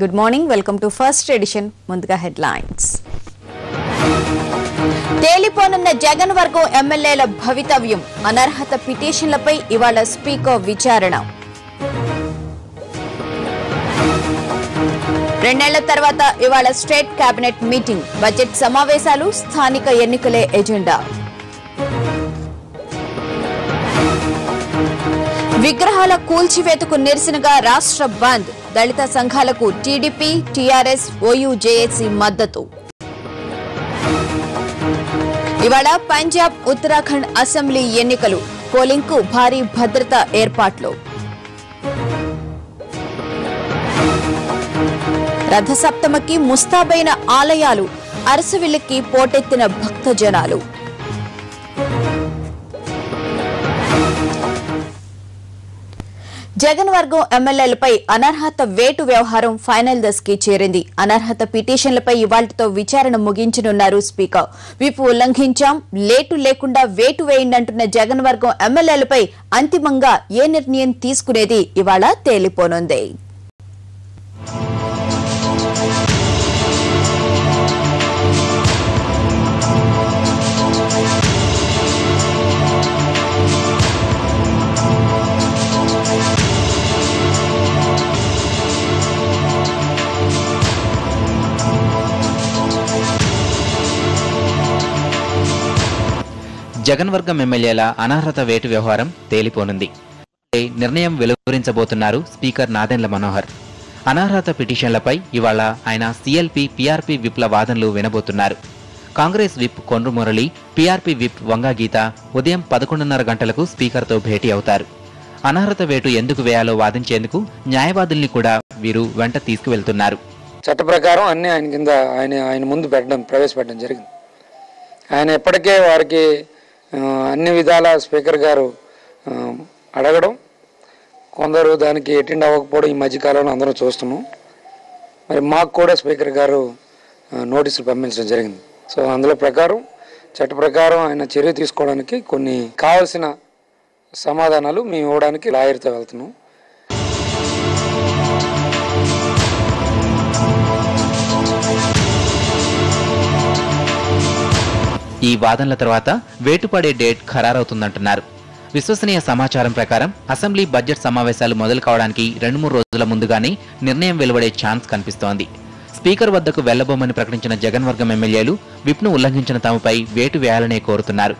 Good morning, welcome to first edition. ముందుగా headlines. తేలిపోనున్న జగన్ వర్గం ఎమ్మెల్యేల భవితవ్యం. అనర్హత పిటిషన్లపై ఇవాళ స్పీకర్ విచారణ. 2 నెలల తర్వాత ఇవాళ స్టేట్ కేబినెట్ మీటింగ్. బడ్జెట్ సమావేశాలు, స్థానిక ఎన్నికలే ఎజెండా. విగ్రహాల కూల్చివేతకు నిరసనగా రాష్ట్ర బంద్. దళిత సంఘాలకు టీడీపీ, టీఆర్ఎస్, ఓయూజేఏసీ మద్దతు. ఇవాళ పంజాబ్, ఉత్తరాఖండ్ అసెంబ్లీ ఎన్నికలు. పోలింగ్ కు భారీ భద్రతా ఏర్పాట్లు. రథసప్తమికి ముస్తాబైన ఆలయాలు. అరసవిల్లికి పోటెత్తిన భక్తజనాలు. జగన్ వర్గం ఎమ్మెల్యేలపై అనర్హత వేటు వ్యవహారం ఫైనల్ దశకి చేరింది. అనర్హత పిటిషన్లపై ఇవాళ్టితో విచారణ ముగించనున్నారు స్పీకర్. విప్ ఉల్లంఘించాం, లేటు లేకుండా వేటు వేయండంటున్న జగన్ వర్గం ఎమ్మెల్యేలపై అంతిమంగా ఏ నిర్ణయం తీసుకునేది ఇవాళ తేలిపోనుంది. జగన్ వర్గం ఎమ్మెల్యేల అనర్హత వేటు వ్యవహారం తేలిపోనుంది. నిర్ణయం వెలువరించబోతున్నారు స్పీకర్ నాదెండ్ల మనోహర్. అనర్హత పిటిషన్లపై ఇవాళ ఆయన సీఎల్పీ, పీఆర్పీ విప్ల వాదనలు వినబోతున్నారు. Congress whip Kondru Murali, PRP whip Vanga Geetha ఉదయం 11:30 గంటలకు స్పీకర్తో భేటీ అవుతారు. అనర్హత వేటు ఎందుకు వేయాలో వాదించేందుకు న్యాయవాదుల్ని కూడా వీరు వెంట తీసుకువెళ్తున్నారు. చట్ట ప్రకారం అన్ని ఆయన కింద ఆయన ముందు ప్రవేశపెట్టడం జరిగింది. ఆయన ఎప్పటికే వారికి అన్ని విధాల స్పీకర్ గారు అడగడం, కొందరు దానికి అటెండ్ అవ్వకపోవడం ఈ మధ్యకాలంలో అందరం చూస్తున్నాం. మరి మాకు కూడా స్పీకర్ గారు నోటీసులు పంపించడం జరిగింది. సో అందులో ప్రకారం చట్ట ప్రకారం ఆయన చర్య తీసుకోవడానికి కొన్ని కావాల్సిన సమాధానాలు మేము ఇవ్వడానికి లాయర్తో వెళ్తున్నాం. ఈ వాదనల తర్వాత వేటుపడే డేట్ ఖరారవుతుందంటున్నారు. విశ్వసనీయ సమాచారం ప్రకారం అసెంబ్లీ బడ్జెట్ సమావేశాలు మొదలు కావడానికి 2-3 రోజుల ముందుగానే నిర్ణయం వెలువడే ఛాన్స్ కనిపిస్తోంది. స్పీకర్ వద్దకు వెళ్లబోమని ప్రకటించిన జగన్ వర్గం ఎమ్మెల్యేలు విప్ను ఉల్లంఘించిన తమపై వేటు వేయాలనే కోరుతున్నారు.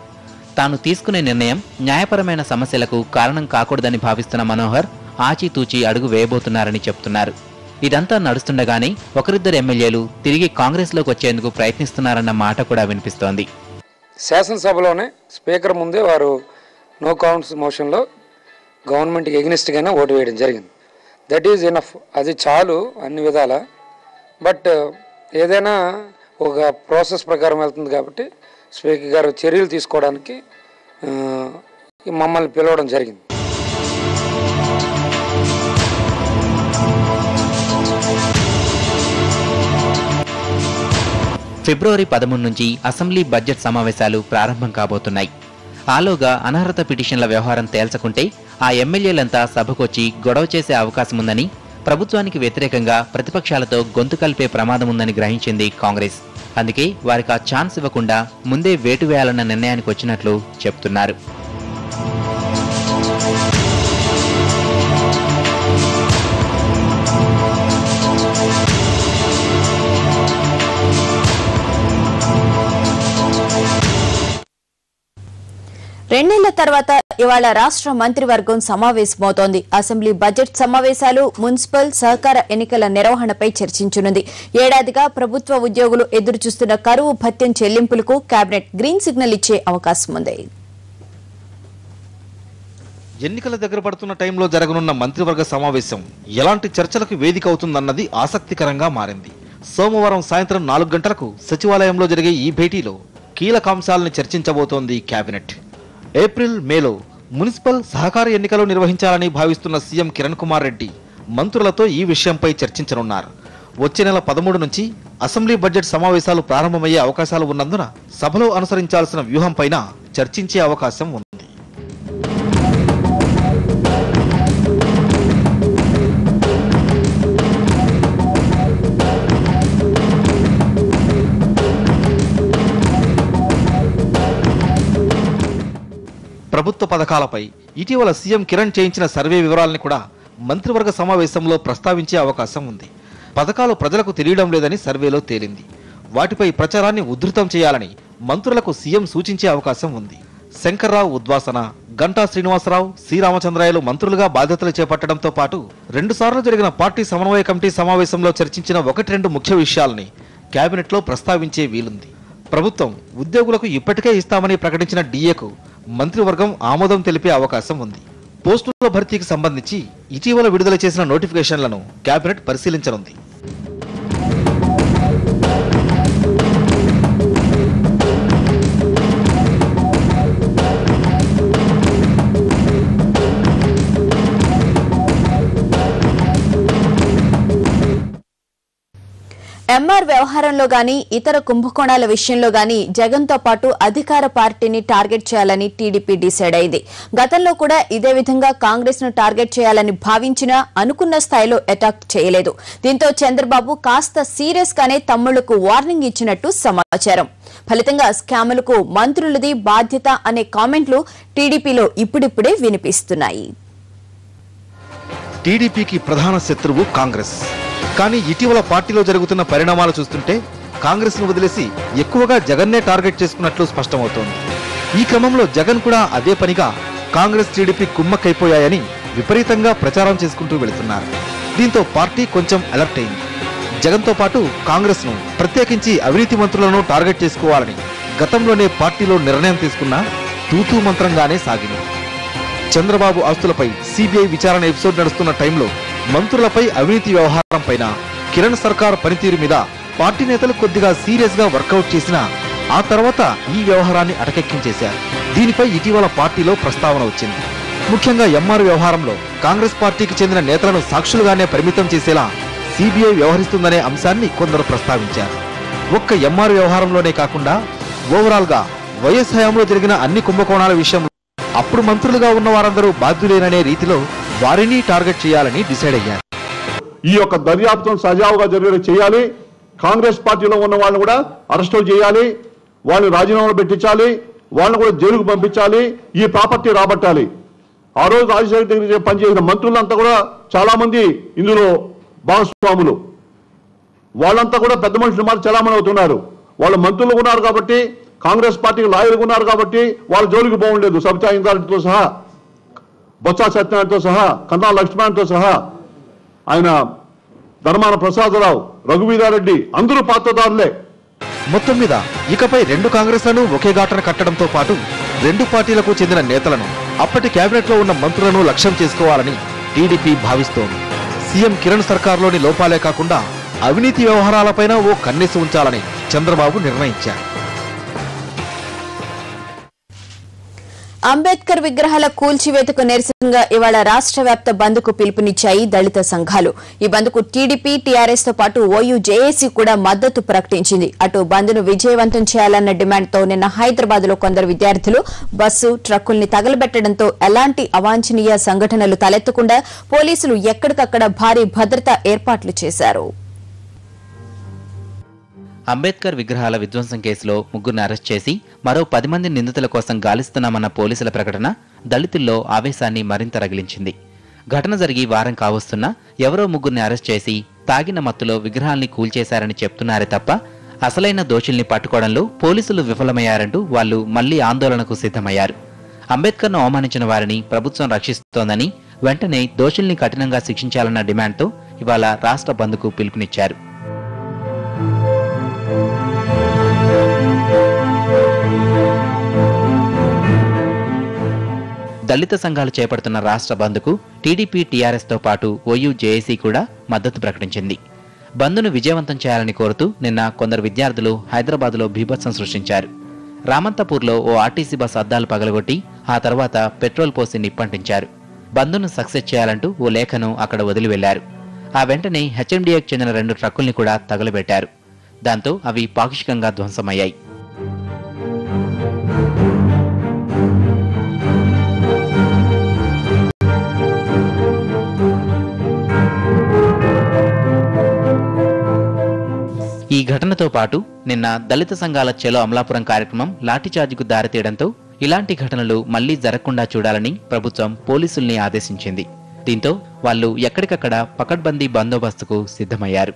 తాను తీసుకునే నిర్ణయం న్యాయపరమైన సమస్యలకు కారణం కాకూడదని భావిస్తున్న మనోహర్ ఆచితూచి అడుగు వేయబోతున్నారని చెప్తున్నారు. ఇదంతా నడుస్తుండగానే ఒకరిద్దరు ఎమ్మెల్యేలు తిరిగి కాంగ్రెస్లోకి వచ్చేందుకు ప్రయత్నిస్తున్నారన్న మాట కూడా వినిపిస్తోంది. శాసనసభలోనే స్పీకర్ ముందే వారు నో కౌంట్స్ మోషన్లో గవర్నమెంట్కి ఎగ్నిస్ట్గానే ఓటు వేయడం జరిగింది. దట్ ఈజ్ ఎనఫ్, అది చాలు అన్ని విధాల. బట్ ఏదైనా ఒక ప్రాసెస్ ప్రకారం వెళ్తుంది కాబట్టి స్పీకర్ గారు చర్యలు తీసుకోవడానికి మమ్మల్ని పిలవడం జరిగింది. ఫిబ్రవరి 13 నుంచి అసెంబ్లీ బడ్జెట్ సమావేశాలు ప్రారంభం కాబోతున్నాయి. ఆలోగా అనర్హత పిటిషన్ల వ్యవహారం తేల్చకుంటే ఆ ఎమ్మెల్యేలంతా సభకొచ్చి గొడవ చేసే అవకాశముందని, ప్రభుత్వానికి వ్యతిరేకంగా ప్రతిపక్షాలతో గొంతు కలిపే ప్రమాదముందని గ్రహించింది కాంగ్రెస్. అందుకే వారికి ఆ ఛాన్స్ ఇవ్వకుండా ముందే వేటు వేయాలన్న నిర్ణయానికి వచ్చినట్లు చెప్తున్నారు. రెండేళ్ల తర్వాత ఇవాళ రాష్ట్ర మంత్రివర్గం సమావేశమవుతోంది. అసెంబ్లీ బడ్జెట్ సమావేశాలు, మున్సిపల్, సహకార ఎన్నికల నిర్వహణపై చర్చించనుంది. ఏడాదిగా ప్రభుత్వ ఉద్యోగులు ఎదురుచూస్తున్న కరువు భత్యం చెల్లింపులకు కేబినెట్ గ్రీన్ సిగ్నల్ ఇచ్చే అవకాశం ఉంది. ఎన్నికల దగ్గర పడుతున్న టైంలో జరగనున్న మంత్రివర్గ సమావేశం ఎలాంటి చర్చలకు వేదిక అవుతుందన్నది ఆసక్తికరంగా మారింది. సోమవారం సాయంత్రం 4 గంటలకు సచివాలయంలో జరిగే ఈ భేటీలో కీలకాంశాలను చర్చించబోతోంది కేబినెట్. ఏప్రిల్, మేలో మున్సిపల్, సహకార ఎన్నికలు నిర్వహించాలని భావిస్తున్న సీఎం కిరణ్ కుమార్ రెడ్డి మంత్రులతో ఈ విషయంపై చర్చించనున్నారు. వచ్చే నెల 13 నుంచి అసెంబ్లీ బడ్జెట్ సమావేశాలు ప్రారంభమయ్యే అవకాశాలు ఉన్నందున సభలో అనుసరించాల్సిన వ్యూహంపైన చర్చించే అవకాశం ఉంది. ప్రభుత్వ పథకాలపై ఇటీవల సీఎం కిరణ్ చేయించిన సర్వే వివరాలను కూడా మంత్రివర్గ సమావేశంలో ప్రస్తావించే అవకాశం ఉంది. పథకాలు ప్రజలకు తెలియడం లేదని సర్వేలో తేలింది. వాటిపై ప్రచారాన్ని ఉధృతం చేయాలని మంత్రులకు సీఎం సూచించే అవకాశం ఉంది. శంకర్రావు ఉద్వాసన, గంటా శ్రీనివాసరావు, సి రామచంద్రాయలు మంత్రులుగా బాధ్యతలు చేపట్టడంతో పాటు 2 సార్లు జరిగిన పార్టీ సమన్వయ కమిటీ సమావేశంలో చర్చించిన 1-2 ముఖ్య విషయాలని కేబినెట్లో ప్రస్తావించే వీలుంది. ప్రభుత్వం ఉద్యోగులకు ఇప్పటికే ఇస్తామని ప్రకటించిన డిఏకు మంత్రివర్గం ఆమోదం తెలిపే అవకాశం ఉంది. పోస్టుల భర్తీకి సంబంధించి ఇటీవల విడుదల చేసిన నోటిఫికేషన్లను కేబినెట్ పరిశీలించనుంది. ఎంఆర్ వ్యవహారంలో గాని ఇతర కుంభకోణాల విషయంలో గాని జగన్తో పాటు అధికార పార్టీని టార్గెట్ చేయాలని టీడీపీ డిసైడ్ అయింది. గతంలో కూడా ఇదే విధంగా కాంగ్రెస్ ను టార్గెట్ చేయాలని భావించినా అనుకున్న స్థాయిలో అటాక్ చేయలేదు. దీంతో చంద్రబాబు కాస్త సీరియస్ గానే తమ్ముళ్లకు వార్నింగ్ ఇచ్చినట్టు సమాచారం. ఫలితంగా స్కాములకు మంత్రులది బాధ్యత అనే కామెంట్లు టీడీపీలో ఇప్పుడిప్పుడే వినిపిస్తున్నాయి. టీడీపీకి ప్రధాన శత్రువు కాంగ్రెస్. కానీ ఇటీవల పార్టీలో జరుగుతున్న పరిణామాలు చూస్తుంటే కాంగ్రెస్ ను వదిలేసి ఎక్కువగా జగన్నే టార్గెట్ చేసుకున్నట్లు స్పష్టమవుతోంది. ఈ క్రమంలో జగన్ కూడా అదే పనిగా కాంగ్రెస్ టీడీపీ కుమ్మక్కైపోయాయని విపరీతంగా ప్రచారం చేసుకుంటూ వెళుతున్నారు. దీంతో పార్టీ కొంచెం అలర్ట్ అయింది. జగన్తో పాటు కాంగ్రెస్ ను ప్రత్యేకించి అవినీతి మంత్రులను టార్గెట్ చేసుకోవాలని గతంలోనే పార్టీలో నిర్ణయం తీసుకున్న తూతూ మంత్రంగానే సాగింది. చంద్రబాబు ఆస్తులపై సిబిఐ విచారణ ఎపిసోడ్ నడుస్తున్న టైంలో మంత్రులపై అవినీతి వ్యవహారం పైన కిరణ్ సర్కార్ పనితీరు మీద పార్టీ నేతలు కొద్దిగా సీరియస్ గా వర్కౌట్ చేసినా ఆ తర్వాత ఈ వ్యవహారాన్ని అటకెక్కించేశారు. దీనిపై ఇటీవల పార్టీలో ప్రస్తావన వచ్చింది. ముఖ్యంగా ఎంఆర్ వ్యవహారంలో కాంగ్రెస్ పార్టీకి చెందిన నేతలను సాక్షులుగానే పరిమితం చేసేలా సిబిఐ వ్యవహరిస్తుందనే అంశాన్ని కొందరు ప్రస్తావించారు. ఒక్క ఎంఆర్ వ్యవహారంలోనే కాకుండా ఓవరాల్ గా వైఎస్ హయాంలో జరిగిన అన్ని కుంభకోణాల విషయంలో అప్పుడు మంత్రులుగా ఉన్న వారందరూ బాధ్యులేననే రీతిలో వారిని టార్గెట్ చేయాలని డిసైడ్ అయ్యారు. ఈ యొక్క దర్యాప్తును సజావుగా జరిగేలా చేయాలి. కాంగ్రెస్ పార్టీలో ఉన్న వాళ్ళని కూడా అరెస్టులు చేయాలి, వాళ్ళని రాజీనామాలు పెట్టించాలి, వాళ్ళని కూడా జైలుకు పంపించాలి, ఈ ప్రాపర్టీ రాబట్టాలి. ఆ రోజు రాజశేఖర్ దగ్గర పనిచేసిన మంత్రులంతా కూడా చాలా మంది ఇందులో భాగస్వాములు. వాళ్ళంతా కూడా పెద్ద మనుషులు మాట చలామణి అవుతున్నారు. వాళ్ళు మంత్రులు ఉన్నారు కాబట్టి, కాంగ్రెస్ పార్టీకి లాయర్లు ఉన్నారు కాబట్టి వాళ్ళ జోలికి బాగుండలేదు. సబితా ఇంద్రారెడ్డితో సహా, బొత్స సత్యనారాయణతో సహా, కన్నా లక్ష్మణ్తో సహా, ఆయన ధర్మాన ప్రసాదరావు, రఘువీరారెడ్డి అందరూ పాత్రదారులే. మొత్తం మీద ఇకపై 2 కాంగ్రెస్లను ఒకే ఘాటన కట్టడంతో పాటు 2 పార్టీలకు చెందిన నేతలను, అప్పటి కేబినెట్ లో ఉన్న మంత్రులను లక్ష్యం చేసుకోవాలని టీడీపీ భావిస్తోంది. సీఎం కిరణ్ సర్కార్లోని లోపాలే కాకుండా అవినీతి వ్యవహారాలపైన ఓ కన్నేసి ఉంచాలని చంద్రబాబు నిర్ణయించారు. అంబేద్కర్ విగ్రహాల కూల్చివేతకు నిరసనగా ఇవాళ రాష్ట్ర వ్యాప్త బంద్కు పిలుపునిచ్చాయి దళిత సంఘాలు. ఈ బంద్కు టీడీపీ, టీఆర్ఎస్ తో పాటు ఓయూ జేఏసీ కూడా మద్దతు ప్రకటించింది. అటు బంద్ను విజయవంతం చేయాలన్న డిమాండ్తో నిన్న హైదరాబాద్ లో కొందరు విద్యార్థులు బస్సు, ట్రక్కుల్ని తగలబెట్టడంతో ఎలాంటి అవాంఛనీయ సంఘటనలు తలెత్తకుండా పోలీసులు ఎక్కడికక్కడ భారీ భద్రతా ఏర్పాట్లు చేశారు. అంబేద్కర్ విగ్రహాల విధ్వంసం కేసులో 3 అరెస్ట్ చేసి మరో 10 మంది నిందితుల కోసం గాలిస్తున్నామన్న పోలీసుల ప్రకటన దళితుల్లో ఆవేశాన్ని మరింత రగిలించింది. ఘటన జరిగి వారం కావస్తున్నా ఎవరో 3 అరెస్ట్ చేసి తాగిన మత్తులో విగ్రహాల్ని కూల్చేశారని చెప్తున్నారే తప్ప అసలైన దోషుల్ని పట్టుకోవడంలో పోలీసులు విఫలమయ్యారంటూ వాళ్లు మళ్లీ ఆందోళనకు సిద్ధమయ్యారు. అంబేద్కర్ను అవమానించిన వారిని ప్రభుత్వం రక్షిస్తోందని, వెంటనే దోషుల్ని కఠినంగా శిక్షించాలన్న డిమాండ్తో ఇవాళ రాష్ట్ర బంద్కు పిలుపునిచ్చారు. దళిత సంఘాలు చేపడుతున్న రాష్ట్ర బంద్కు టీడీపీ, టీఆర్ఎస్ తో పాటు ఓయూ జేఏసీ కూడా మద్దతు ప్రకటించింది. బంద్ను విజయవంతం చేయాలని కోరుతూ నిన్న కొందరు విద్యార్థులు హైదరాబాద్లో బీభత్సం సృష్టించారు. రామంతపూర్లో ఓ ఆర్టీసీ బస్ అద్దాలు పగలగొట్టి ఆ తర్వాత పెట్రోల్ పోసి నిప్పంటించారు. బంద్ను సక్సెస్ చేయాలంటూ ఓ లేఖను అక్కడ వదిలి వెళ్లారు. ఆ వెంటనే హెచ్ఎండీఏకి చెందిన 2 ట్రక్కుల్ని కూడా తగలబెట్టారు. దాంతో అవి పాక్షికంగా ధ్వంసమయ్యాయి. ఈ ఘటనతో పాటు నిన్న దళిత సంఘాల చెలో అమలాపురం కార్యక్రమం లాఠీచార్జికు దారితీయడంతో ఇలాంటి ఘటనలు మళ్లీ జరగకుండా చూడాలని ప్రభుత్వం పోలీసుల్ని ఆదేశించింది. దీంతో వాళ్ళు ఎక్కడికక్కడ పకడ్బందీ బందోబస్తుకు సిద్ధమయ్యారు.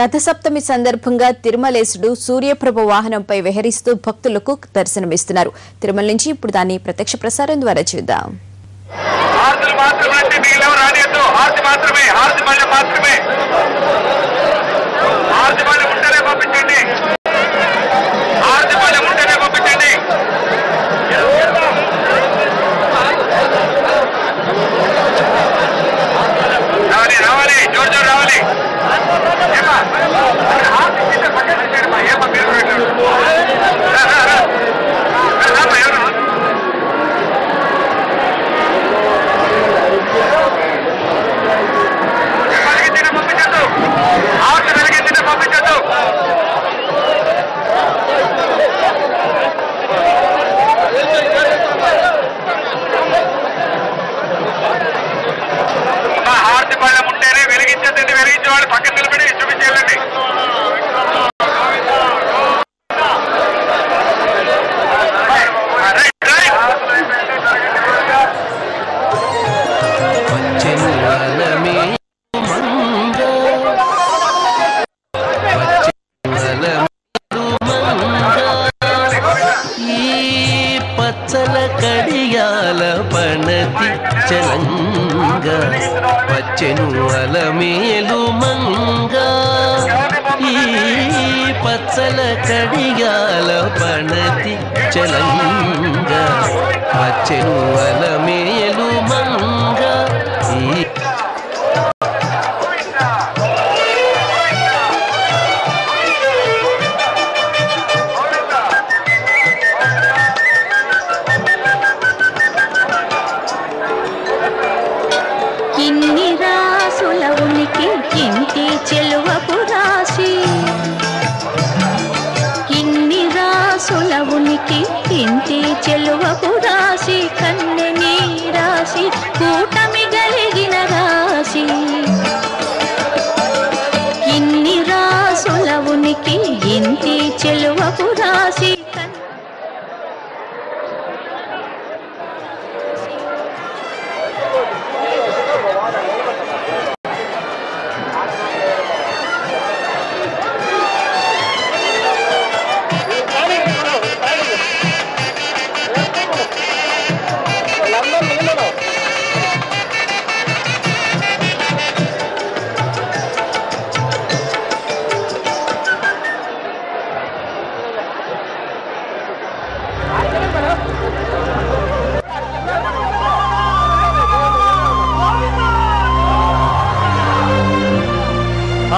రథసప్తమి సందర్భంగా తిరుమలేశుడు సూర్యప్రభ వాహనంపై విహరిస్తూ భక్తులకు దర్శనమిస్తున్నారు. తిరుమల నుంచి ఇప్పుడు దాన్ని ప్రత్యక్ష ప్రసారం ద్వారా చూద్దాం.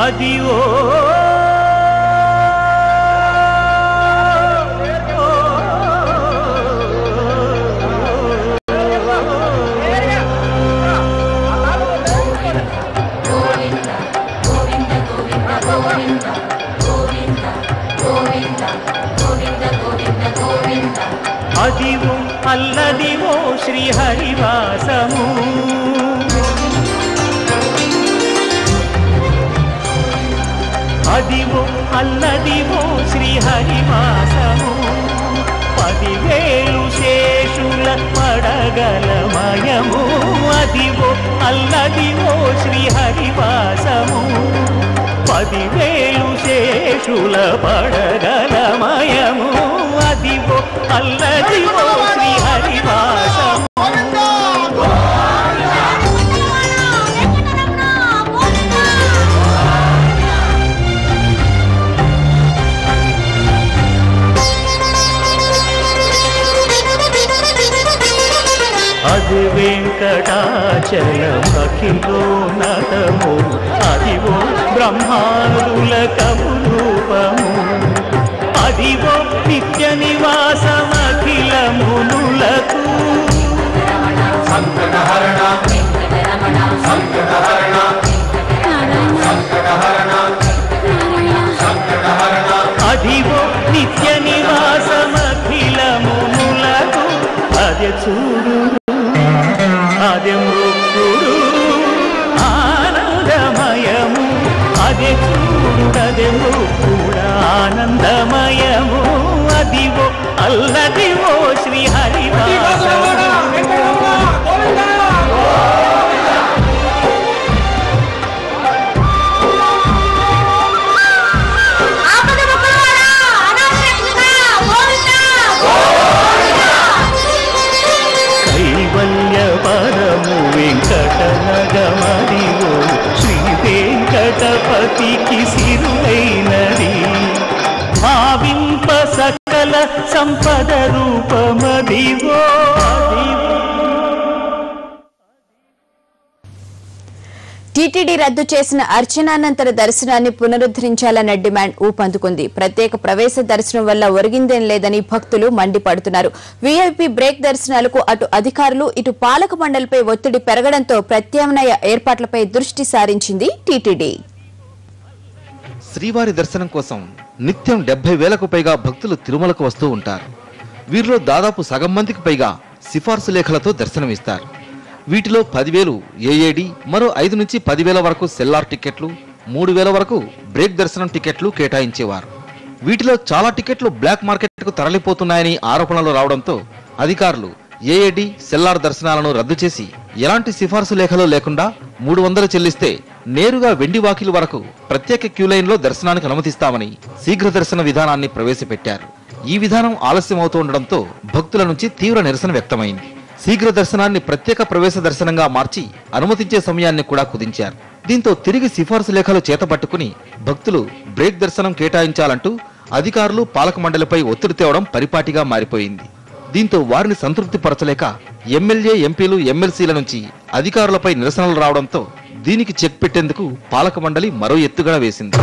అదివో అల్లదివో శ్రీహరివాసము అదివో అల్లదివో శ్రీహరివాసము 10,000 శేషుల పడగలమయము అదివో అల్లదివో శ్రీహరివాసము 10,000 శేషుల పడగలమయము అదివో అల్లదివో శ్రీహరివాసము అది వెంకటాచలమఖిలోన్నతము అదివో బ్రహ్మాండుల కపురూపము అదివో నిత్య నివాసమఖిలమునులకు సంకటహరణ సంకటహరణ సంకటహరణ అదివో నిత్య నివాసమఖిలమునులకు అది చూడు అదే మృక్కుడు ఆనందమయము అదే చూడు అదే మృక్కుడు ఆనందమయము అదివో అల్లదివో శ్రీహరివాసము కైవల్య పరము వెంకటనగమదివో శ్రీ వెంకటపతికి సిరులైనది భావింప సకల సంపద రూపమదివో టీటీడీ రద్దు చేసిన అర్చనానంతర దర్శనాన్ని పునరుద్ధరించాలన్న డిమాండ్ ఊపందుకుంది. ప్రత్యేక ప్రవేశ దర్శనం వల్ల ఒరిగిందేం లేదని భక్తులు మండిపడుతున్నారు. వీఐపీ బ్రేక్ దర్శనాలకు అటు అధికారులు ఇటు పాలక మండలిపై ఒత్తిడి పెరగడంతో ప్రత్యామ్నాయ ఏర్పాట్లపై దృష్టి సారించింది టీటీడీ. శ్రీవారి దర్శనం కోసం నిత్యం 70,000కు పైగా భక్తులు తిరుమలకు వస్తూ ఉంటారు. వీరిలో దాదాపు సగం మందికి పైగా సిఫార్సు లేఖలతో దర్శనమిస్తారు. వీటిలో 10,000 ఏఏడి, మరో 5 నుంచి 10,000 వరకు సెల్లార్ టికెట్లు, 3,000 వరకు బ్రేక్ దర్శనం టికెట్లు కేటాయించేవారు. వీటిలో చాలా టికెట్లు బ్లాక్ మార్కెట్కు తరలిపోతున్నాయని ఆరోపణలు రావడంతో అధికారులు ఏఏడి, సెల్లార్ దర్శనాలను రద్దు చేసి ఎలాంటి సిఫార్సు లేఖలు లేకుండా 300 చెల్లిస్తే నేరుగా వెండివాకిలి వరకు ప్రత్యేక క్యూలైన్లో దర్శనానికి అనుమతిస్తామని శీఘ్ర దర్శన విధానాన్ని ప్రవేశపెట్టారు. ఈ విధానం ఆలస్యం అవుతుండడంతో భక్తుల నుంచి తీవ్ర నిరసన వ్యక్తమైంది. శీఘ్ర దర్శనాన్ని ప్రత్యేక ప్రవేశ దర్శనంగా మార్చి అనుమతించే సమయాన్ని కూడా కుదించారు. దీంతో తిరిగి సిఫార్సు లేఖలు చేతపట్టుకుని భక్తులు బ్రేక్ దర్శనం కేటాయించాలంటూ అధికారులు పాలక మండలిపై ఒత్తిడి తేవడం పరిపాటిగా మారిపోయింది. దీంతో వారిని సంతృప్తి పరచలేక ఎమ్మెల్యే, ఎంపీలు, ఎమ్మెల్సీల నుంచి అధికారులపై నిరసనలు రావడంతో దీనికి చెక్ పెట్టేందుకు పాలక మండలి మరో ఎత్తుగడ వేసింది.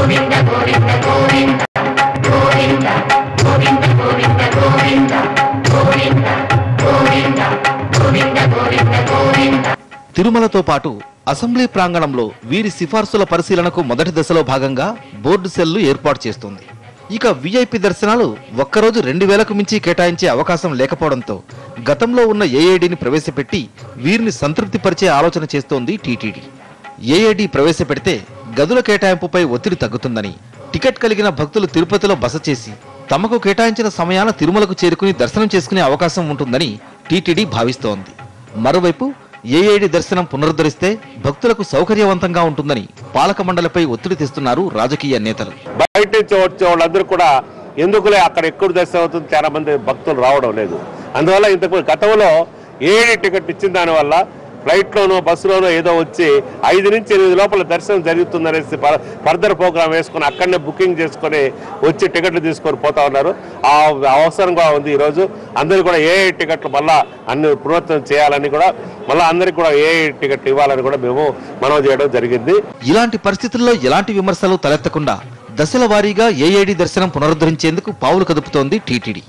తిరుమలతో పాటు అసెంబ్లీ ప్రాంగణంలో వీరి సిఫార్సుల పరిశీలనకు మొదటి దశలో భాగంగా బోర్డు సెల్లు ఏర్పాటు చేస్తోంది. ఇక వీఐపీ దర్శనాలు ఒక్కరోజు 2,000కు మించి కేటాయించే అవకాశం లేకపోవడంతో గతంలో ఉన్న ఏఏడిని ప్రవేశపెట్టి వీరిని సంతృప్తిపరిచే ఆలోచన చేస్తోంది టీటీడీ. ఏఏడి ప్రవేశపెడితే గదుల కేటాయింపుపై ఒత్తిడి తగ్గుతుందని, టికెట్ కలిగిన భక్తులు తిరుపతిలో బస చేసి తమకు కేటాయించిన సమయాన తిరుమలకు చేరుకుని దర్శనం చేసుకునే అవకాశం ఉంటుందని టీటీడీ భావిస్తోంది. మరోవైపు ఏఏడి దర్శనం పునరుద్ధరిస్తే భక్తులకు సౌకర్యవంతంగా ఉంటుందని పాలక మండలిపై ఒత్తిడి తెస్తున్నారు రాజకీయ నేతలు. బయట నుంచి వచ్చే వాళ్ళందరూ కూడా ఎందుకులే అక్కడ ఎక్కువ దర్శనం అవుతుంది, చాలా మంది భక్తులు రావడం లేదు. అందువల్ల ఇంతకు గతంలో ఏఏడి టికెట్ ఇచ్చిన దానివల్ల ఫ్లైట్లోనో బస్సులోనో ఏదో వచ్చి 5 నుంచి 8 లోపల దర్శనం జరుగుతుందనేసి ఫర్దర్ ప్రోగ్రామ్ వేసుకుని అక్కడనే బుకింగ్ చేసుకుని వచ్చి టికెట్లు తీసుకొని పోతా ఉన్నారు. ఆ అవసరంగా ఉంది. ఈరోజు అందరూ కూడా ఏఐ టికెట్లు మళ్ళా అన్ని పునరుద్ధరణ చేయాలని కూడా, మళ్ళీ అందరికీ కూడా ఏఐ టికెట్ ఇవ్వాలని కూడా మేము మనవి చేయడం జరిగింది. ఇలాంటి పరిస్థితుల్లో ఎలాంటి విమర్శలు తలెత్తకుండా దశల వారీగా ఏఐడి దర్శనం పునరుద్ధరించేందుకు పావులు కదుపుతోంది టీటీడీ.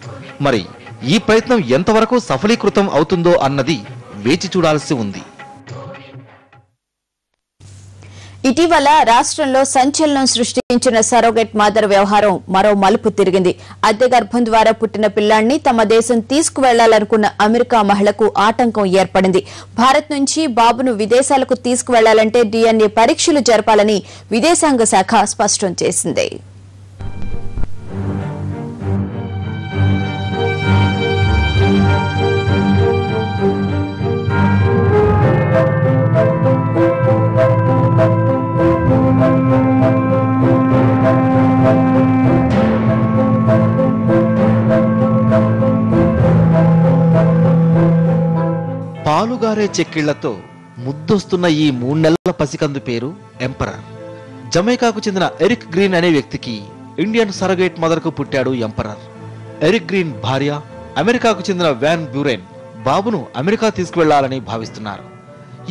మరి ఈ ప్రయత్నం ఎంతవరకు సఫలీకృతం అవుతుందో అన్నది వేచి చూడాల్సి ఉంది. ఇటీవల రాష్ట్రంలో సంచలనం సృష్టించిన సరోగేట్ మదర్ వ్యవహారం మరో మలుపు తిరిగింది. అద్దె గర్భం ద్వారా పుట్టిన పిల్లాన్ని తమ దేశం తీసుకువెళ్లాలనుకున్న అమెరికా మహిళకు ఆటంకం ఏర్పడింది. భారత్ నుంచి బాబును విదేశాలకు తీసుకువెళ్లాలంటే DNA పరీక్షలు జరపాలని విదేశాంగ శాఖ స్పష్టం చేసింది. పాలుగారే చెక్కిళ్లతో ముద్దొస్తున్న ఈ 3 నెలల పసికందు పేరు ఎంపరర్. జమైకాకు చెందిన ఎరిక్ గ్రీన్ అనే వ్యక్తికి ఇండియన్ సరగేట్ మదర్ కు పుట్టాడు ఎంపరర్. ఎరిక్ గ్రీన్ భార్య అమెరికాకు చెందిన వ్యాన్ బ్యూరెన్ బాబును అమెరికా తీసుకువెళ్లాలని భావిస్తున్నారు.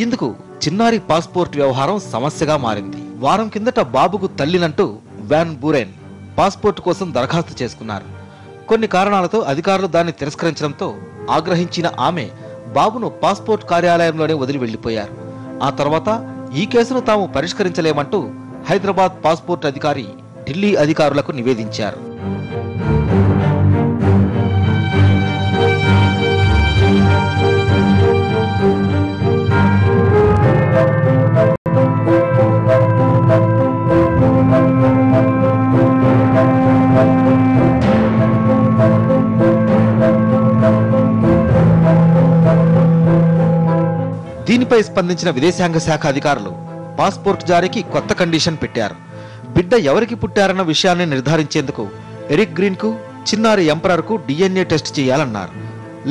ఇందుకు చిన్నారి పాస్పోర్ట్ వ్యవహారం సమస్యగా మారింది. వారం కిందట బాబుకు తల్లినంటూ వ్యాన్ బ్యూరెన్ పాస్పోర్ట్ కోసం దరఖాస్తు చేసుకున్నారు. కొన్ని కారణాలతో అధికారులు దాన్ని తిరస్కరించడంతో ఆగ్రహించిన ఆమె బాబును పాస్పోర్ట్ కార్యాలయంలోనే వదిలి వెళ్లిపోయారు. ఆ తర్వాత ఈ కేసును తాము పరిష్కరించలేమంటూ హైదరాబాద్ పాస్పోర్ట్ అధికారి ఢిల్లీ అధికారులకు నివేదించారు. బిడ్డపై స్పందించిన విదేశాంగ శాఖ అధికారులు పాస్పోర్ట్ జారీకి కొత్త కండిషన్ పెట్టారు. బిడ్డ ఎవరికి పుట్టారన్న విషయాన్ని నిర్ధారించేందుకు ఎరిక్ గ్రీన్ కు చిన్నారి ఎంపరర్ కు DNA టెస్ట్ చేయాలన్నారు.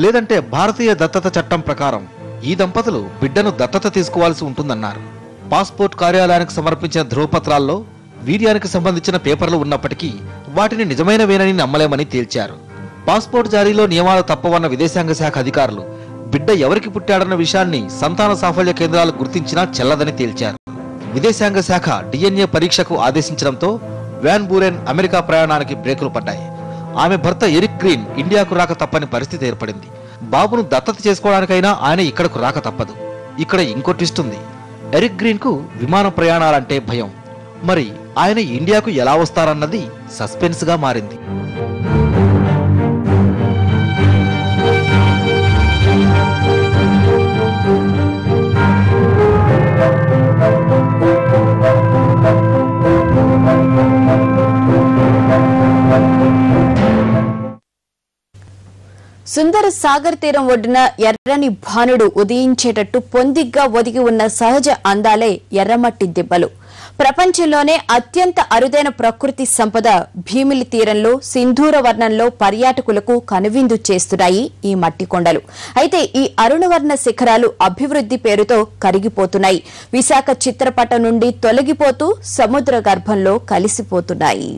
లేదంటే భారతీయ దత్తత చట్టం ప్రకారం ఈ దంపతులు బిడ్డను దత్తత తీసుకోవాల్సి ఉంటుందన్నారు. పాస్పోర్ట్ కార్యాలయానికి సమర్పించిన ధృవపత్రాల్లో వీర్యానికి సంబంధించిన పేపర్లు ఉన్నప్పటికీ వాటిని నిజమైనవేనని నమ్మలేమని తేల్చారు. పాస్పోర్ట్ జారీలో నియమాలు తప్పవన్న విదేశాంగ శాఖ అధికారులు బిడ్డ ఎవరికి పుట్టాడన్న విషయాన్ని సంతాన సాఫల్య కేంద్రాలు గుర్తించినా చెల్లదని తేల్చారు. విదేశాంగ శాఖ DNA పరీక్షకు ఆదేశించడంతో వ్యాన్ బూరెన్ అమెరికా ప్రయాణానికి బ్రేకులు పడ్డాయి. ఆమె భర్త ఎరిక్ గ్రీన్ ఇండియాకు రాక తప్పని పరిస్థితి ఏర్పడింది. బాబును దత్తత చేసుకోవడానికైనా ఆయన ఇక్కడకు రాక తప్పదు. ఇక్కడ ఇంకో ట్విస్ట్ ఉంది. ఎరిక్ గ్రీన్ కు విమాన ప్రయాణాలంటే భయం. మరి ఆయన ఇండియాకు ఎలా వస్తారన్నది సస్పెన్స్ గా మారింది. సుందర సాగర్ తీరం ఒడ్డున ఎర్రని భానుడు ఉదయించేటట్టు పొందిగ్గా ఒదిగి ఉన్న సహజ అందాలే ఎర్రమట్టి దిబ్బలు. ప్రపంచంలోనే అత్యంత అరుదైన ప్రకృతి సంపద భీమిలి తీరంలో సింధూర వర్ణంలో పర్యాటకులకు కనువిందు చేస్తున్నాయి ఈ మట్టి కొండలు. అయితే ఈ అరుణవర్ణ శిఖరాలు అభివృద్ధి పేరుతో కరిగిపోతున్నాయి. విశాఖ చిత్రపటం నుండి తొలగిపోతూ సముద్ర గర్భంలో కలిసిపోతున్నాయి.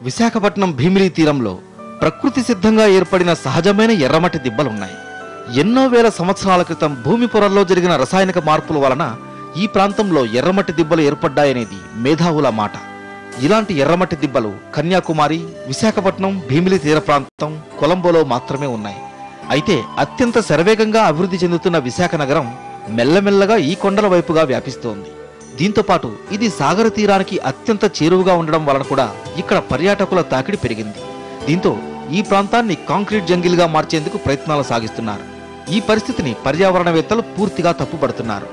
విశాఖపట్నం భీమిలి తీరంలో ప్రకృతి సిద్ధంగా ఏర్పడిన సహజమైన ఎర్రమట్టి దిబ్బలున్నాయి. ఎన్నో వేల సంవత్సరాల క్రితం భూమి పొరల్లో జరిగిన రసాయనిక మార్పుల వలన ఈ ప్రాంతంలో ఎర్రమట్టి దిబ్బలు ఏర్పడ్డాయనేది మేధావుల మాట. ఇలాంటి ఎర్రమట్టి దిబ్బలు కన్యాకుమారి, విశాఖపట్నం, భీమిలి తీర ప్రాంతం, కొలంబోలో మాత్రమే ఉన్నాయి. అయితే అత్యంత శరవేగంగా అభివృద్ధి చెందుతున్న విశాఖ నగరం మెల్లమెల్లగా ఈ కొండల వైపుగా వ్యాపిస్తోంది. దీంతో పాటు ఇది సాగర తీరానికి అత్యంత చేరువుగా ఉండడం వలన కూడా ఇక్కడ పర్యాటకుల తాకిడి పెరిగింది. దీంతో ఈ ప్రాంతాన్ని కాంక్రీట్ జంగిల్ గా మార్చేందుకు ప్రయత్నాలు సాగిస్తున్నారు. ఈ పరిస్థితిని పర్యావరణవేత్తలు పూర్తిగా తప్పుపడుతున్నారు.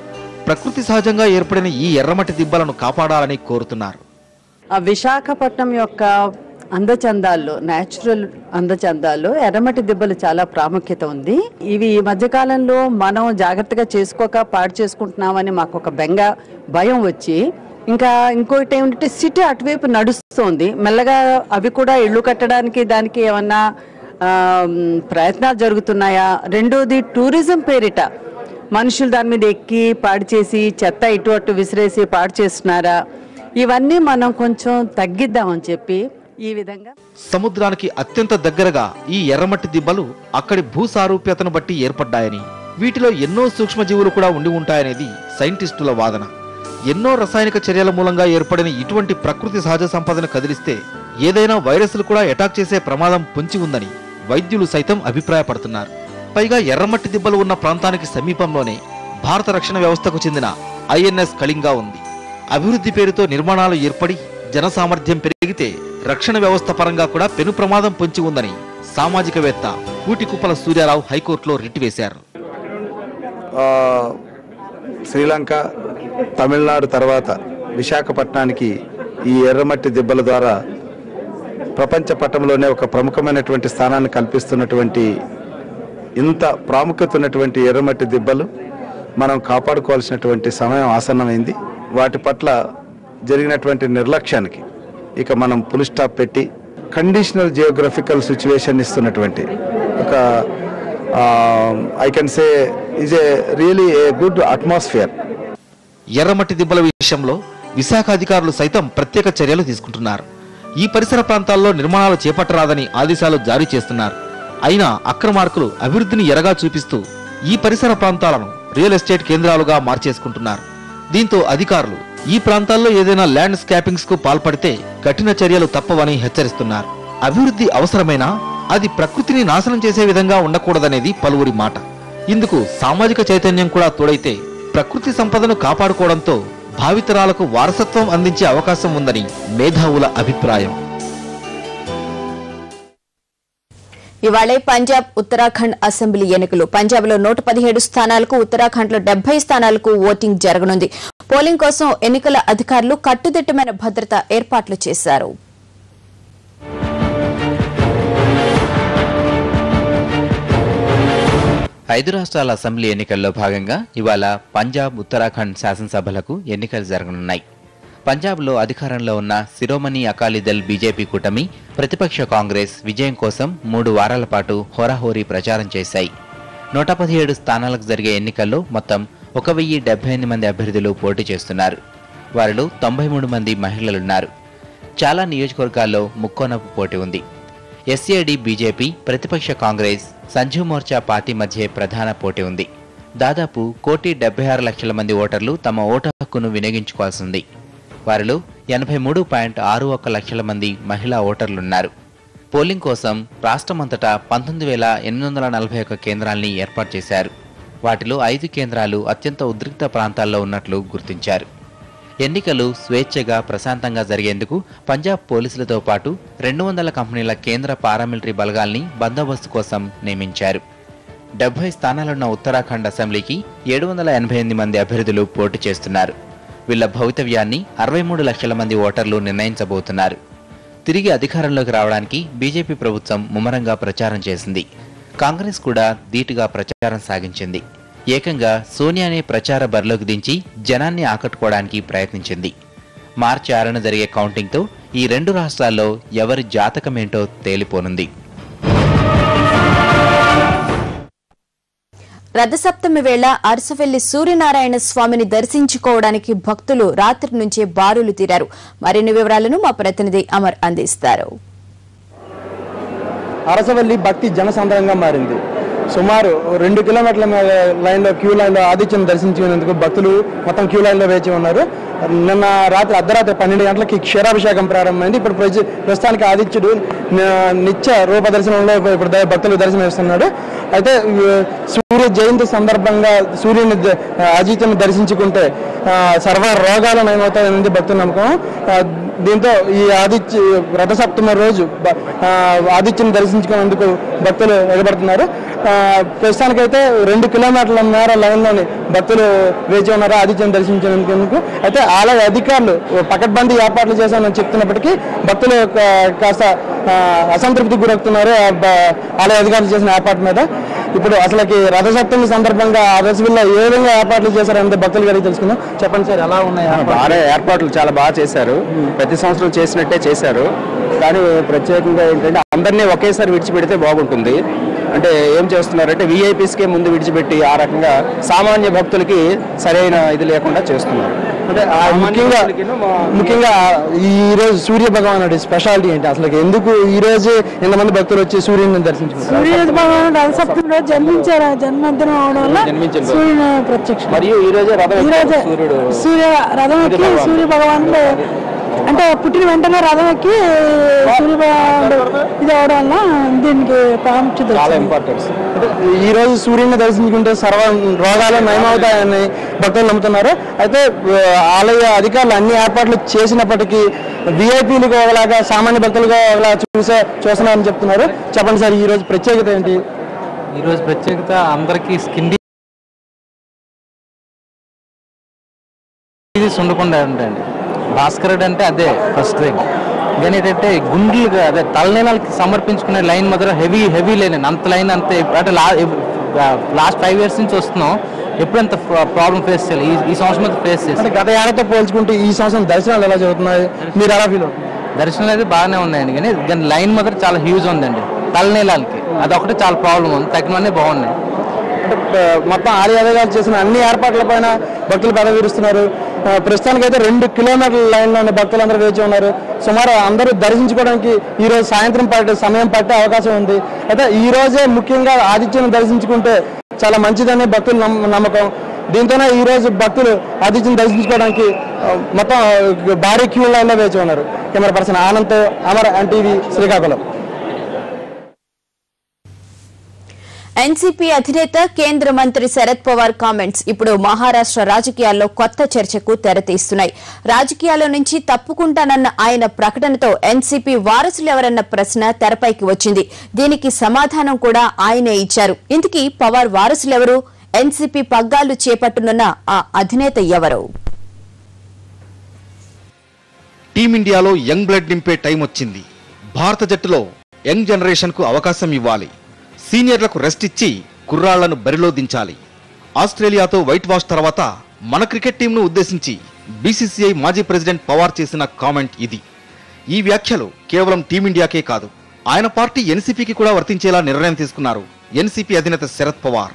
ప్రకృతి సహజంగా ఏర్పడిన ఈ ఎర్రమట్టి దిబ్బలను కాపాడాలని కోరుతున్నారు. విశాఖపట్నం యొక్క అందచందాల్లో, నేచురల్ అందచందాల్లో ఎర్రమట్టి దిబ్బలు చాలా ప్రాముఖ్యత ఉంది. ఇవి ఈ మధ్యకాలంలో మనం జాగ్రత్తగా చేసుకోక పాడు చేసుకుంటున్నామని మాకు ఒక భయం వచ్చి, ఇంకా ఇంకోటి ఏమిటంటే సిటీ అటువైపు నడుస్తోంది. మెల్లగా అవి కూడా ఇళ్ళు కట్టడానికి దానికి ఏమన్నా ప్రయత్నాలు జరుగుతున్నాయా? రెండోది టూరిజం పేరిట మనుషులు దాని మీద ఎక్కి పాడు చేసి చెత్త ఇటు అటు విసిరేసి పాడు చేస్తున్నారా? ఇవన్నీ మనం కొంచెం తగ్గిద్దామని చెప్పి ఈ విధంగా సముద్రానికి అత్యంత దగ్గరగా ఈ ఎర్రమట్టి దిబ్బలు అక్కడి భూసారూప్యతను బట్టి ఏర్పడ్డాయని, వీటిలో ఎన్నో సూక్ష్మజీవులు కూడా ఉండి ఉంటాయనేది సైంటిస్టుల వాదన. ఎన్నో రసాయనిక చర్యల మూలంగా ఏర్పడిన ఇటువంటి ప్రకృతి సహజ సంపదను కదిలిస్తే ఏదైనా వైరస్లు కూడా అటాక్ చేసే ప్రమాదం పొంచి ఉందని వైద్యులు సైతం అభిప్రాయపడుతున్నారు. పైగా ఎర్రమట్టి దిబ్బలు ఉన్న ప్రాంతానికి సమీపంలోనే భారత రక్షణ వ్యవస్థకు చెందిన INS కళింగా ఉంది. అభివృద్ధి పేరుతో నిర్మాణాలు ఏర్పడి జనసామర్థ్యం పెరిగితే రక్షణ వ్యవస్థ పరంగా కూడా పెను ప్రమాదం పొంచి ఉందని సామాజికవేత్త కూటికుప్పల సూర్యారావు హైకోర్టులో రిట్ వేశారు. శ్రీలంక, తమిళనాడు తర్వాత విశాఖపట్నానికి ఈ ఎర్రమట్టి దిబ్బల ద్వారా ప్రపంచ పటంలోనే ఒక ప్రముఖమైనటువంటి స్థానాన్ని కల్పిస్తున్నటువంటి, ఇంత ప్రాముఖ్యత ఉన్నటువంటి ఎర్రమట్టి దిబ్బలు మనం కాపాడుకోవాల్సినటువంటి సమయం ఆసన్నమైంది. వాటి పట్ల జరిగినటువంటి నిర్లక్ష్యానికి ఇక మనం ఫుల్ స్టాప్ పెట్టి కండిషనల్ జియోగ్రఫికల్ సిచ్యువేషన్ ఇస్తున్నటువంటి ఒక I can say is a really a good atmosphere. ఎర్రమట్టి దిబ్బల విషయంలో విశాఖ అధికారులు సైతం ప్రత్యేక చర్యలు తీసుకుంటున్నారు. ఈ పరిసర ప్రాంతాల్లో నిర్మాణాలు చేపట్టరాదని ఆదేశాలు జారీ చేస్తున్నారు. అయినా అక్రమార్కులు అభివృద్ధిని ఎరగా చూపిస్తూ ఈ పరిసర ప్రాంతాలను రియల్ ఎస్టేట్ కేంద్రాలుగా మార్చేసుకుంటున్నారు. దీంతో అధికారులు ఈ ప్రాంతాల్లో ఏదైనా ల్యాండ్ స్కాపింగ్స్ కు పాల్పడితే కఠిన చర్యలు తప్పవని హెచ్చరిస్తున్నారు. అభివృద్ధి అవసరమైనా అది ప్రకృతిని నాశనం చేసే విధంగా ఉండకూడదనేది పలువురి మాట. ఇందుకు సామాజిక చైతన్యం కూడా తోడైతే ప్రకృతి సంపదను కాపాడుకోవడంతో భావితరాలకు వారసత్వం అందించే అవకాశం ఉందని మేధావుల అభిప్రాయం. ఇవాళే పంజాబ్, ఉత్తరాఖండ్ అసెంబ్లీ ఎన్నికలు. పంజాబ్లో 117 స్థానాలకు, ఉత్తరాఖండ్లో 70 స్థానాలకు ఓటింగ్ జరగనుంది. పోలింగ్ కోసం ఎన్నికల అధికారులు కట్టుదిట్టమైన భద్రతా ఏర్పాట్లు చేశారు. 5 రాష్ట్రాల అసెంబ్లీ ఎన్నికల్లో భాగంగా ఇవాళ పంజాబ్, ఉత్తరాఖండ్ శాసనసభలకు ఎన్నికలు జరగనున్నాయి. పంజాబ్లో అధికారంలో ఉన్న శిరోమణి అకాలీదళ్ బీజేపీ కూటమి, ప్రతిపక్ష కాంగ్రెస్ విజయం కోసం 3 వారాల పాటు హోరాహోరీ ప్రచారం చేశాయి. 117 స్థానాలకు జరిగే ఎన్నికల్లో మొత్తం 1078 మంది అభ్యర్థులు పోటీ చేస్తున్నారు. వారిలో 93 మంది మహిళలున్నారు. చాలా నియోజకవర్గాల్లో ముక్కోనపు పోటీ ఉంది. ఎస్ఏడి బీజేపీ, ప్రతిపక్ష కాంగ్రెస్, సంజీవ్ మోర్చా పార్టీ మధ్య ప్రధాన పోటీ ఉంది. దాదాపు 1,76,00,000 మంది ఓటర్లు తమ ఓటు హక్కును వినియోగించుకోవాల్సి ఉంది. వారిలో 83.61 లక్షల మంది మహిళా ఓటర్లున్నారు. పోలింగ్ కోసం రాష్ట్రమంతటా 19,841 కేంద్రాల్ని ఏర్పాటు చేశారు. వాటిలో 5 కేంద్రాలు అత్యంత ఉద్రిక్త ప్రాంతాల్లో ఉన్నట్లు గుర్తించారు. ఎన్నికలు స్వేచ్ఛగా, ప్రశాంతంగా జరిగేందుకు పంజాబ్ పోలీసులతో పాటు 200 కంపెనీల కేంద్ర పారామిలిటరీ బలగాల్ని బందోబస్తు కోసం నియమించారు. 70 స్థానాలున్న ఉత్తరాఖండ్ అసెంబ్లీకి 788 మంది అభ్యర్థులు పోటీ చేస్తున్నారు. వీళ్ల భవితవ్యాన్ని 63 లక్షల మంది ఓటర్లు నిర్ణయించబోతున్నారు. తిరిగి అధికారంలోకి రావడానికి బీజేపీ ప్రభుత్వం ముమ్మరంగా ప్రచారం చేసింది. కాంగ్రెస్ కూడా ధీటుగా ప్రచారం సాగించింది. ఏకంగా సోనియానే ప్రచార బరిలోకి దించి జనాన్ని ఆకట్టుకోవడానికి ప్రయత్నించింది. మార్చి 6న జరిగే కౌంటింగ్తో ఈ 2 రాష్ట్రాల్లో ఎవరి జాతకమేంటో తేలిపోనుంది. రథసప్తమి వేళ అరసవెల్లి సూర్యనారాయణ స్వామిని దర్శించుకోవడానికి భక్తులు రాత్రి నుంచే బారులు తీరారు. మరిన్ని వివరాలను మా ప్రతినిధి అమర్ అందిస్తారు. అరసవల్లి భక్తి జనసంద్రంగా మారింది. సుమారు 2 కిలోమీటర్ల లైన్లో క్యూ లైన్లో ఆదిత్యను దర్శించుకునేందుకు భక్తులు మొత్తం క్యూ లైన్లో వేచి ఉన్నారు. నిన్న రాత్రి అర్ధరాత్రి 12 గంటలకి క్షీరాభిషేకం ప్రారంభమైంది. ఇప్పుడు ప్రస్తుతానికి ఆదిత్యుడు నిత్య రూప దర్శనంలో ఇప్పుడు భక్తులు దర్శనమిస్తున్నాడు. అయితే సూర్య జయంతి సందర్భంగా సూర్యుని ఆదిత్యను దర్శించుకుంటే సర్వ రోగాలు నయమవుతాయనేది భక్తుల నమ్మకం. దీంతో ఈ రథసప్తమి రోజు ఆదిత్యను దర్శించుకునేందుకు భక్తులు ఎగబడుతున్నారు. ప్రస్తుతానికైతే 2 కిలోమీటర్ల మేర లైన్లోని భక్తులు వేచి ఉన్నారు ఆదిత్యను దర్శించేందుకు. అయితే ఆలయ అధికారులు పకడ్బందీ ఏర్పాట్లు చేశామని చెప్తున్నప్పటికీ భక్తులు కాస్త అసంతృప్తికి గురవుతున్నారు ఆలయ అధికారులు చేసిన ఏర్పాటు మీద. ఇప్పుడు అసలుకి రథసప్తమి సందర్భంగా అరసవెల్లిలో ఏ విధంగా ఏర్పాట్లు చేశారనేది భక్తులు గారికి తెలుసుకుందాం. చెప్పండి సార్, ఎలా ఉన్నాయి ఏర్పాట్లు? చాలా బాగా చేశారు. ప్రతి సంవత్సరం చేసినట్టే చేశారు. కానీ ప్రత్యేకంగా ఏంటంటే అందరినీ ఒకేసారి విడిచిపెడితే బాగుంటుంది. అంటే ఏం చేస్తున్నారంటే విఐపీస్కే ముందు విడిచిపెట్టి ఆ రకంగా సామాన్య భక్తులకి సరైన ఇది లేకుండా చేస్తున్నారు. అంటే ముఖ్యంగా ఈ రోజు సూర్య భగవానుడి స్పెషాలిటీ ఏంటి? అసలు ఎందుకు ఈ రోజు ఎంతమంది భక్తులు వచ్చి సూర్యుని దర్శించుకుంటారు? సూర్య భగవానుడు రథసప్తమి రోజు జన్మించారు. జన్మదినం అవడం వల్ల సూర్యుని ప్రత్యక్షం. మరియు ఈ రోజే సూర్య రథం ఎక్కి సూర్య భగవానుడు అంటే పుట్టిన వెంటనే రథం ఎక్కి సూర్య భగవానుడు ఇది అవడం వల్ల దీనికి ప్రాముఖ్యత చాలా ఇంపార్టెన్స్. ఈ రోజు సూర్యుని దర్శించుకుంటే సర్వ రోగాలు నయమవుతాయని భక్తులు నమ్ముతున్నారు. అయితే ఆలయ అధికారులు అన్ని ఏర్పాట్లు చేసినప్పటికీ విఐపీలకు ఒకలాగా సామాన్య భక్తులుగా ఒకలా చూస్తున్నారని చెప్తున్నారు. చెప్పండి సార్, ఈ రోజు ప్రత్యేకత ఏంటి? ఈ రోజు ప్రత్యేకత అందరికీ స్కిన్ డిసీజ్ ఉండకుండా ఉంటాయండి. భాస్కరుడు అంటే అదే ఫస్ట్ థింగ్. కానీ ఏంటంటే గుండెలు అదే తలనీళ్ళకి సమర్పించుకునే లైన్ మాత్రం హెవీ లైన్ అంత లైన్ అంతే. అంటే లాస్ట్ 5 years నుంచి వస్తున్నాం. ఎప్పుడంత ప్రాబ్లం ఫేస్ చేయాలి ఈ సంవత్సరం ఫేస్ చేసి గత ఏడాదితో పోల్చుకుంటే ఈ సంవత్సరం దర్శనాలు ఎలా జరుగుతున్నాయి? మీరు ఎలా ఫీల్ అవుతుంది? దర్శనాలు అయితే బాగానే ఉన్నాయండి. కానీ దాని లైన్ మాత్రం చాలా హ్యూజ్ ఉందండి తలనీళ్ళకి. అదొకటి చాలా ప్రాబ్లం ఉంది. తగ్గినవన్నీ బాగున్నాయి. అంటే మొత్తం ఆలయ అధికారులు చేసిన అన్ని ఏర్పాట్ల పైన భక్తులు పెదవిరుస్తున్నారు. ప్రస్తుతానికైతే 2 కిలోమీటర్ల లైన్లోని భక్తులందరూ వేచి ఉన్నారు. సుమారు అందరూ దర్శించుకోవడానికి ఈ రోజు సాయంత్రం సమయం పట్టే అవకాశం ఉంది. అయితే ఈ రోజే ముఖ్యంగా ఆదిత్యను దర్శించుకుంటే చాలా మంచిదని భక్తుల నమ్మకం. దీంతోనే ఈ రోజు భక్తులు ఆదిత్యను దర్శించుకోవడానికి మొత్తం భారీ క్యూ లైన్లో వేచి ఉన్నారు. Camera person Anand, Amar NTV, Srikakulam. NCP అధినేత కేంద్ర మంత్రి శరద్ పవార్ కామెంట్స్ ఇప్పుడు మహారాష్ట్ర రాజకీయాల్లో కొత్త చర్చకు తెరతీస్తున్నాయి. రాజకీయాల నుంచి తప్పుకుంటానన్న ఆయన ప్రకటనతో ఎన్సీపీ వారసులెవరన్న ప్రశ్న తెరపైకి వచ్చింది. దీనికి సమాధానం కూడా ఆయనే ఇచ్చారు. ఇంతకీ పవార్ వారసులెవరు? ఎన్సీపీ పగ్గాలు చేపట్టనున్న ఆ అధినేత ఎవరు? టీమిండియాలో యంగ్ బ్లడ్ నింపే టైం వచ్చింది. భారత జట్టులో యంగ్ జనరేషన్ కు అవకాశం ఇవ్వాలి. సీనియర్లకు రెస్ట్ ఇచ్చి కుర్రాళ్లను బరిలో దించాలి. ఆస్ట్రేలియాతో వైట్ వాష్ తర్వాత మన క్రికెట్ టీంను ఉద్దేశించి బీసీసీఐ మాజీ ప్రెసిడెంట్ పవార్ చేసిన కామెంట్ ఇది. ఈ వ్యాఖ్యలు కేవలం టీమిండియాకే కాదు, ఆయన పార్టీ ఎన్సీపీకి కూడా వర్తించేలా నిర్ణయం తీసుకున్నారు ఎన్సీపీ అధినేత శరద్ పవార్.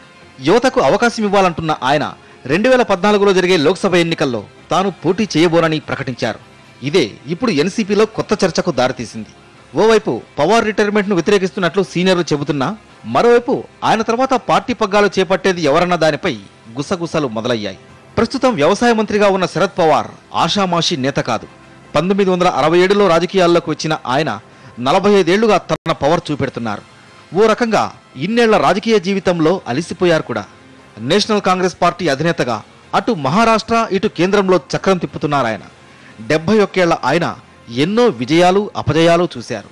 యువతకు అవకాశం ఇవ్వాలంటున్న ఆయన 2014లో జరిగే లోక్సభ ఎన్నికల్లో తాను పోటీ చేయబోనని ప్రకటించారు. ఇదే ఇప్పుడు ఎన్సీపీలో కొత్త చర్చకు దారితీసింది. ఓవైపు పవార్ రిటైర్మెంట్ను వ్యతిరేకిస్తున్నట్లు సీనియర్లు చెబుతున్నా, మరోవైపు ఆయన తర్వాత పార్టీ పగ్గాలు చేపట్టేది ఎవరన్న దానిపై గుసగుసలు మొదలయ్యాయి. ప్రస్తుతం వ్యవసాయ మంత్రిగా ఉన్న శరద్ పవార్ ఆషామాషీ నేత కాదు. 1967లో రాజకీయాల్లోకి వచ్చిన ఆయన 45 ఏళ్లుగా తన పవర్ చూపెడుతున్నారు. ఓ రకంగా ఇన్నేళ్ల రాజకీయ జీవితంలో అలిసిపోయారు కూడా. నేషనల్ కాంగ్రెస్ పార్టీ అధినేతగా అటు మహారాష్ట్ర ఇటు కేంద్రంలో చక్రం తిప్పుతున్నారాయన. 71 ఏళ్ల ఆయన ఎన్నో విజయాలు అపజయాలు చూశారు.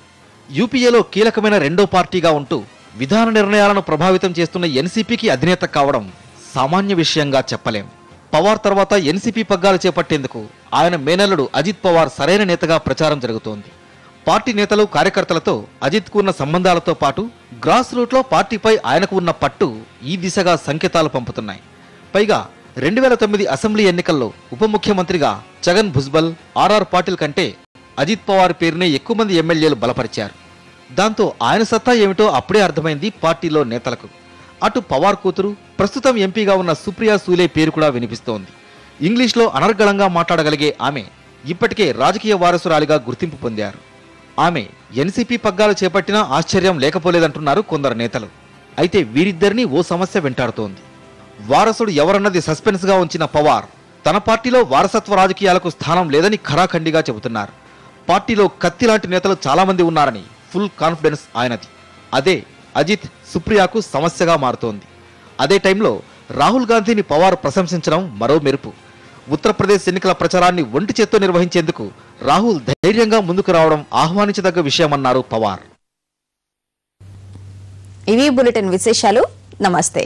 యూపీఏలో కీలకమైన రెండో పార్టీగా ఉంటూ విధాన నిర్ణయాలను ప్రభావితం చేస్తున్న ఎన్సీపీకి అధినేత కావడం సామాన్య విషయంగా చెప్పలేం. పవార్ తర్వాత ఎన్సీపీ పగ్గాలు చేపట్టేందుకు ఆయన మేనల్లుడు అజిత్ పవార్ సరైన నేతగా ప్రచారం జరుగుతోంది. పార్టీ నేతలు కార్యకర్తలతో అజిత్కు ఉన్న సంబంధాలతో పాటు గ్రాస్ రూట్లో పార్టీపై ఆయనకు ఉన్న పట్టు ఈ దిశగా సంకేతాలు పంపుతున్నాయి. పైగా 2009 అసెంబ్లీ ఎన్నికల్లో ఉప ముఖ్యమంత్రిగా ఛగన్ భుజ్బల్, ఆర్ఆర్ పాటిల్ కంటే అజిత్ పవార్ పేరునే ఎక్కువ మంది ఎమ్మెల్యేలు బలపరిచారు. దాంతో ఆయన సత్తా ఏమిటో అప్పుడే అర్థమైంది పార్టీలో నేతలకు. అటు పవార్ కూతురు, ప్రస్తుతం ఎంపీగా ఉన్న సుప్రియా సూలే పేరు కూడా వినిపిస్తోంది. ఇంగ్లీష్లో అనర్గళంగా మాట్లాడగలిగే ఆమె ఇప్పటికే రాజకీయ వారసురాలిగా గుర్తింపు పొందారు. ఆమె ఎన్సీపీ పగ్గాలు చేపట్టినా ఆశ్చర్యం లేకపోలేదంటున్నారు కొందరు నేతలు. అయితే వీరిద్దరినీ ఓ సమస్య వెంటాడుతోంది. వారసుడు ఎవరన్నది సస్పెన్స్ గా ఉంచిన పవార్ తన పార్టీలో వారసత్వ రాజకీయాలకు స్థానం లేదని ఖరాఖండిగా చెబుతున్నారు. పార్టీలో కత్తిలాంటి నేతలు చాలా మంది ఉన్నారని ఫుల్ కాన్ఫిడెన్స్ ఆయనది. అదే అజిత్, సుప్రియాకు సమస్యగా మారుతోంది. అదే టైంలో రాహుల్ గాంధీని పవార్ ప్రశంసించడం మరో మెరుపు. ఉత్తరప్రదేశ్ ఎన్నికల ప్రచారాన్ని ఒంటి చేత్తో నిర్వహించేందుకు రాహుల్ ధైర్యంగా ముందుకు రావడం ఆహ్వానించదగ్గ విషయమన్నారు పవార్. ఇవి బులెటిన్ విశేషాలు. నమస్తే.